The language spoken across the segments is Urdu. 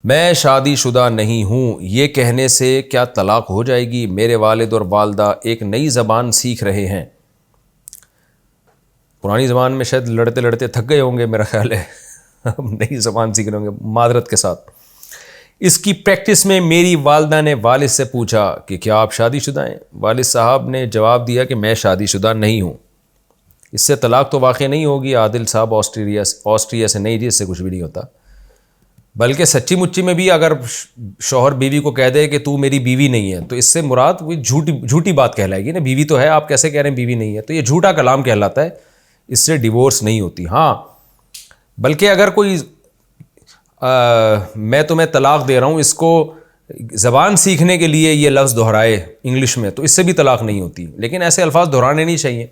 میں شادی شدہ نہیں ہوں یہ کہنے سے کیا طلاق ہو جائے گی؟ میرے والد اور والدہ ایک نئی زبان سیکھ رہے ہیں. پرانی زبان میں شاید لڑتے لڑتے تھک گئے ہوں گے میرا خیال ہے. اب نئی زبان سیکھ رہے ہوں گے معذرت کے ساتھ. اس کی پریکٹس میں میری والدہ نے والد سے پوچھا کہ کیا آپ شادی شدہ ہیں؟ والد صاحب نے جواب دیا کہ میں شادی شدہ نہیں ہوں. اس سے طلاق تو واقع نہیں ہوگی. عادل صاحب آسٹریا سے. نہیں جی، اس سے کچھ بھی نہیں ہوتا. بلکہ سچی مچی میں بھی اگر شوہر بیوی کو کہہ دے کہ تو میری بیوی نہیں ہے تو اس سے مراد وہ جھوٹی بات کہلائے گی نا. بیوی تو ہے، آپ کیسے کہہ رہے ہیں بیوی نہیں ہے؟ تو یہ جھوٹا کلام کہلاتا ہے. اس سے ڈیورس نہیں ہوتی. ہاں، بلکہ اگر کوئی میں تمہیں طلاق دے رہا ہوں اس کو زبان سیکھنے کے لیے یہ لفظ دہرائے انگلش میں، تو اس سے بھی طلاق نہیں ہوتی. لیکن ایسے الفاظ دہرانے نہیں چاہیے.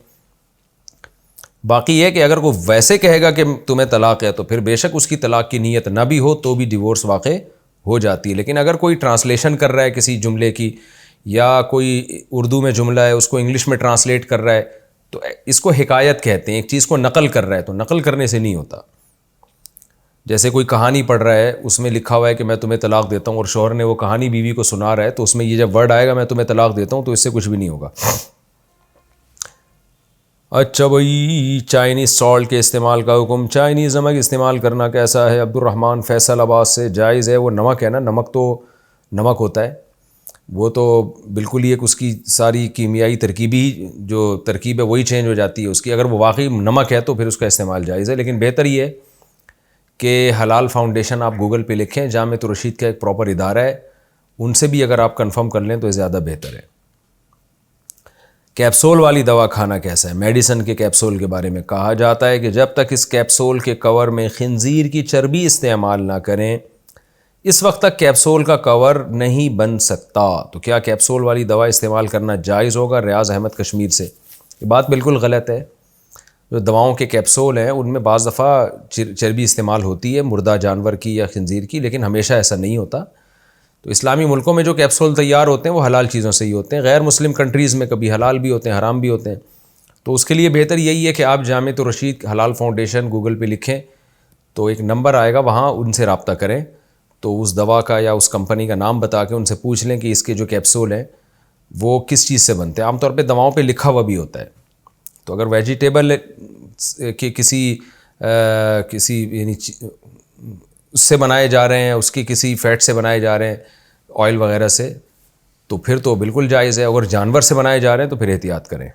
باقی یہ کہ اگر کوئی ویسے کہے گا کہ تمہیں طلاق ہے تو پھر بے شک اس کی طلاق کی نیت نہ بھی ہو تو بھی ڈیورس واقع ہو جاتی ہے. لیکن اگر کوئی ٹرانسلیشن کر رہا ہے کسی جملے کی، یا کوئی اردو میں جملہ ہے اس کو انگلش میں ٹرانسلیٹ کر رہا ہے، تو اس کو حکایت کہتے ہیں. ایک چیز کو نقل کر رہا ہے تو نقل کرنے سے نہیں ہوتا. جیسے کوئی کہانی پڑھ رہا ہے، اس میں لکھا ہوا ہے کہ میں تمہیں طلاق دیتا ہوں، اور شوہر نے وہ کہانی بیوی کو سنا رہا ہے، تو اس میں یہ جب ورڈ آئے گا میں تمہیں طلاق دیتا ہوں تو اس سے کچھ بھی نہیں ہوگا. اچھا بھائی، چائنیز سالٹ کے استعمال کا حکم. چائنیز نمک استعمال کرنا کیسا ہے؟ عبد الرحمن فیصل آباد سے. جائز ہے. وہ نمک ہے نا، نمک تو نمک ہوتا ہے. وہ تو بالکل ہی ایک اس کی ساری کیمیائی ترکیبی جو ترکیب ہے وہی چینج ہو جاتی ہے اس کی. اگر وہ واقعی نمک ہے تو پھر اس کا استعمال جائز ہے. لیکن بہتر یہ ہے کہ حلال فاؤنڈیشن آپ گوگل پہ لکھیں، جامعۃ الرشید کا ایک پراپر ادارہ ہے، ان سے بھی اگر آپ کنفرم کر لیں تو زیادہ بہتر ہے. کیپسول والی دوا کھانا کیسا ہے؟ میڈیسن کے کیپسول کے بارے میں کہا جاتا ہے کہ جب تک اس کیپسول کے کور میں خنزیر کی چربی استعمال نہ کریں اس وقت تک کیپسول کا کور نہیں بن سکتا. تو کیا کیپسول والی دوا استعمال کرنا جائز ہوگا؟ ریاض احمد کشمیر سے. یہ بات بالکل غلط ہے. جو دواؤں کے کیپسول ہیں ان میں بعض دفعہ چربی استعمال ہوتی ہے مردہ جانور کی یا خنزیر کی، لیکن ہمیشہ ایسا نہیں ہوتا. تو اسلامی ملکوں میں جو کیپسول تیار ہوتے ہیں وہ حلال چیزوں سے ہی ہوتے ہیں. غیر مسلم کنٹریز میں کبھی حلال بھی ہوتے ہیں، حرام بھی ہوتے ہیں. تو اس کے لیے بہتر یہی ہے کہ آپ جامعۃ الرشید حلال فاؤنڈیشن گوگل پہ لکھیں تو ایک نمبر آئے گا، وہاں ان سے رابطہ کریں. تو اس دوا کا یا اس کمپنی کا نام بتا کے ان سے پوچھ لیں کہ اس کے جو کیپسول ہیں وہ کس چیز سے بنتے ہیں. عام طور پہ دواؤں پہ لکھا ہوا بھی ہوتا ہے. تو اگر ویجیٹیبل کے کسی یعنی اس سے بنائے جا رہے ہیں، اس کی کسی فیٹ سے بنائے جا رہے ہیں، آئل وغیرہ سے، تو پھر تو بالکل جائز ہے. اگر جانور سے بنائے جا رہے ہیں تو پھر احتیاط کریں.